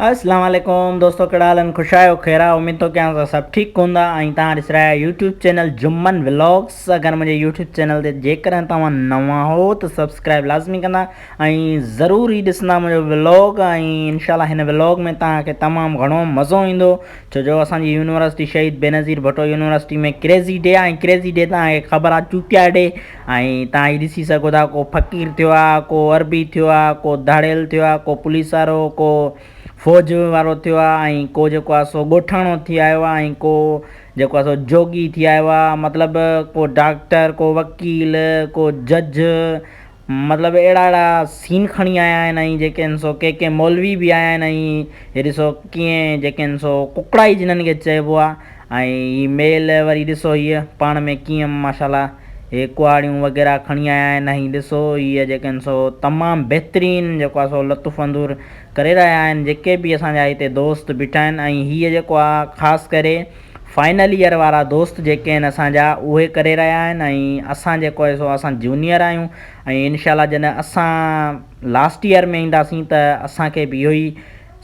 अस्सलाम वालेकुम दोस्तों, कहिड़ा हाल आहिनि? ख़ुशि आहियो? ख़ैर आहे? उमेद थो कयां त सभु ठीकु हूंदा। ऐं तव्हां ॾिसी रहिया आहियो यूट्यूब चैनल जुमन व्लॉग्स। अगरि मुंहिंजे यूट्यूब चैनल ते जेकॾहिं तव्हां नवां हो त सब्सक्राइब लाज़मी कंदा ऐं ज़रूर ई ॾिसंदा मुंहिंजो व्लॉग। ऐं इनशाला हिन व्लॉग में तव्हांखे तमामु घणो मज़ो ईंदो, छो जो असांजी यूनिवर्सिटी शहीद बेनज़ीर भुट्टो यूनिवर्सिटी में क्रेज़ी डे आहे। ऐं क्रेज़ी डे तव्हांखे ख़बर आहे चूटिया डे। ऐं तव्हां हीअ ॾिसी सघो था, को फ़क़ीर थियो आहे, को अरबी थियो आहे, को दाड़ियल थियो आहे, को पुलिस वारो, को फ़ौज वारो थियो आहे, ऐं को जेको आहे सो ॻोठाणो थी आयो आहे, ऐं को जेको आहे सो जोगी थी आयो आहे। मतिलबु को डॉक्टर, को वकील, को जज, मतिलबु अहिड़ा अहिड़ा सीन खणी आया आहिनि। ऐं जेके आहिनि सो के मौलवी बि आया आहिनि। ऐं हे ॾिसो कीअं जेके आहिनि सो कुकड़ाई जिन्हनि खे चइबो आहे। ऐं मेल वरी ॾिसो हीअ पाण में कीअं माशाल्लाह हे कुआड़ियूं वग़ैरह खणी आया आहिनि। ऐं ॾिसो हीअ जेके आहिनि सो तमामु बहितरीनु जेको आहे सो लुत्फ़ु अंदूर करे रहिया आहिनि जेके बि असांजा हिते दोस्त बीठा आहिनि। ऐं हीअ जेको आहे ख़ासि करे फाइनल ईयर वारा दोस्त जेके आहिनि असांजा, उहे करे रहिया आहिनि। ऐं असां जेको आहे सो असां जूनियर आहियूं। ऐं इनशाला जॾहिं असां लास्ट ईयर में ईंदासीं त असांखे बि इहो ई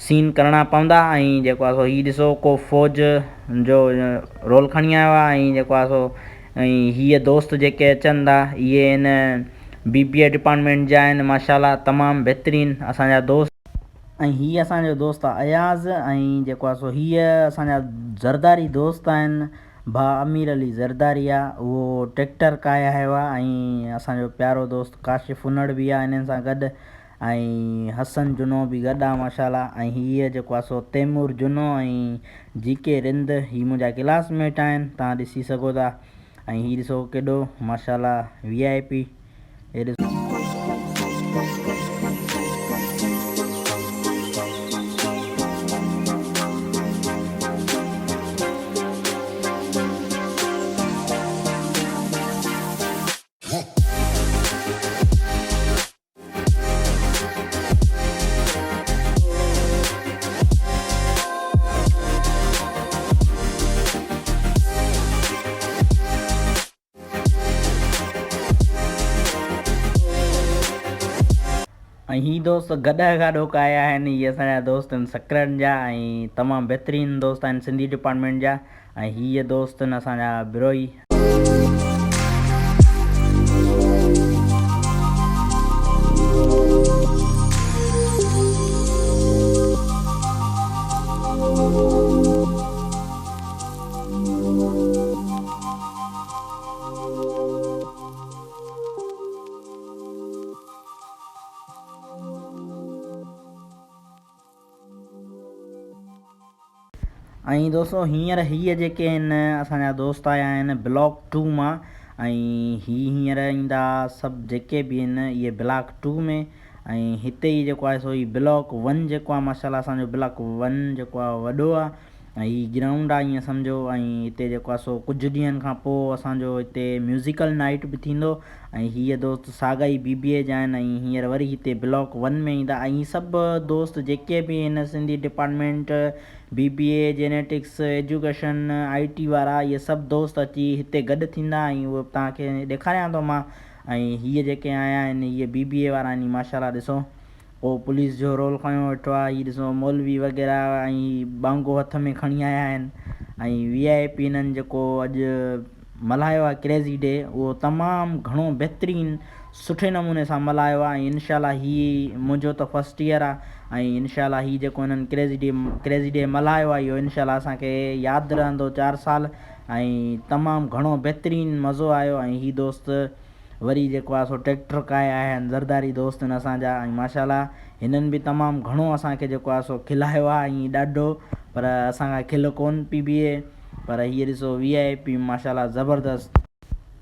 सीन करणा पवंदा। ऐं जेको आहे सो हीअ ॾिसो को फ़ौज जो रोल खणी आयो आहे। ऐं जेको आहे सो ऐं हीअ दोस्त जेके अचनि था इहे आहिनि BBA डिपार्टमेंट जा आहिनि माशाल्लाह, तमामु बहितरीनु असांजा दोस्त। ऐं हीअ असांजो दोस्त आहे अयाज़। ऐं जेको आहे सो हीअ असांजा ज़रदारी दोस्त आहिनि। भाउ अमीर अली ज़रदारी आहे, उहो ट्रैक्टर काए आयो आहे। ऐं असांजो प्यारो दोस्त काशिफ़ उनड़ बि आहे इन्हनि सां गॾु। ऐं हसन जुनो बि गॾु आहे माशाल्लाह। ऐं हीअ जेको आहे सो तैमूर जुनो ऐं GK रिंद, हीअ मुंहिंजा क्लासमेट आहिनि, तव्हां ॾिसी सघो था। ऐं हीअ ॾिसो केॾो माशाल्लाह VIP। हे ॾिसो ऐं हीअ दोस्त गॾा गाॾो आया आहिनि। इहे असांजा दोस्त आहिनि सकरनि जा ऐं तमामु बहितरीनु दोस्त आहिनि सिंधी डिपार्टमेंट जा। ऐं हीअ दोस्त आहिनि असांजा बिरोई। ऐं दोस्तो हींअर हीअ जेके आहिनि असांजा दोस्त आया आहिनि ब्लॉक 2 मां। ऐं हींअर ईंदा सभु जेके बि आहिनि इहे ब्लॉक 2 में। ऐं हिते ई जेको आहे सो ही ब्लॉक 1 जेको आहे माशाल्लाह असांजो ब्लॉक 1 जेको आहे वॾो आहे। ऐं हीअ ग्राउंड आहे ईअं सम्झो। ऐं हिते जेको आहे सो कुझु ॾींहंनि खां पोइ असांजो हिते म्यूज़िकल नाइट बि थींदो। ऐं हीअ दोस्त सागाई BBA जा आहिनि। ऐं हींअर वरी हिते ब्लॉक 1 में ईंदा। ऐं सभु दोस्त जेके बि आहिनि Sindhi department, BBA, genetics, education, IT वारा, इहे सभु दोस्त अची हिते गॾु थींदा। ऐं उहे तव्हांखे ॾेखारियां थो मां। ऐं हीअ जेके आया आहिनि इहे BBA वारा आहिनि माशाल्लाह। ॾिसो को पुलिस जो रोल खयो वेठो आहे। हीअ ॾिसो मौलवी वग़ैरह ऐं बांगो हथ में खणी आया आहिनि। ऐं VIP हिननि जेको अॼु मल्हायो आहे क्रेज़ी डे, उहो तमामु घणो बहितरीनु सुठे नमूने सां मल्हायो आहे। ऐं इनशाला हीअ मुंहिंजो त फस्ट ईयर आहे। ऐं इनशाला हीअ जेको हिननि क्रेज़ी डे मल्हायो आहे इहो इनशाला असांखे यादि रहंदो 4 साल। ऐं तमामु घणो बहितरीनु मज़ो आयो। ऐं हीअ दोस्त वरी जेको आहे सो ट्रैक्टर काए आया आहिनि, ज़रदारी दोस्त आहिनि असांजा। ऐं माशाल्लाह हिननि बि तमामु घणो असांखे जेको आहे सो खिलायो आहे ऐं ॾाढो, पर असांखां खिल कोन पई बीहे। पर हीअ ॾिसो VIP माशाल्लाह ज़बरदस्त।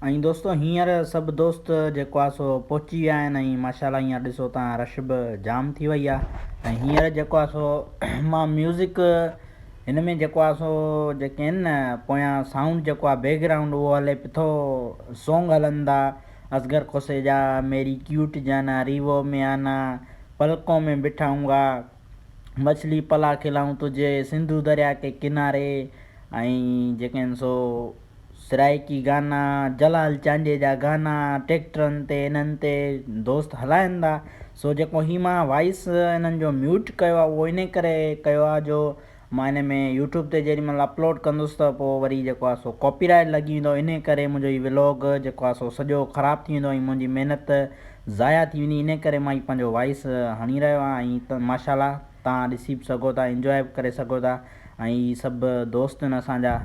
ऐं दोस्तो हींअर सभु दोस्त जेको आहे सो पहुची विया आहिनि। ऐं माशाल्लाह हींअर ॾिसो तव्हां रश बि जाम थी वई आहे। ऐं हींअर जेको आहे सो मां म्यूज़िक हिन में जेको आहे सो जेके आहिनि न पोयां साउंड जेको आहे बैकग्राउंड उहो हले पियो थो। सॉन्ग हलनि था असगर खोसे जा, मेरी क्यूट जाना, रीवो में आना, पलकों में बिठाऊंगा, मछली पला खिलाऊं तुझे, सिंधु दरिया के किनारे। ऐं जेके आहिनि सो सराइकी गाना, जलाल चांजे जा गाना ट्रैक्टरनि ते इन्हनि ते दोस्त हलाइनि था। सो जेको ही मां वॉइस इन्हनि जो म्यूट कयो आहे उहो इन करे कयो आहे जो मां हिन में यूट्यूब ते जेॾी महिल अपलोड कंदुसि त पोइ वरी जेको आहे सो कॉपीराइट लॻी वेंदो। इन करे मुंहिंजो हीउ व्लॉग जेको आहे सो सॼो ख़राबु थी वेंदो ऐं मुंहिंजी महिनत ज़ाया थी वेंदी। इन करे मां ही पंहिंजो वॉइस हणी रहियो आहियां। ऐं त माशाल्लाह तव्हां ॾिसी बि सघो था, इंजॉय बि करे सघो था। ऐं सभु दोस्त आहिनि असांजा।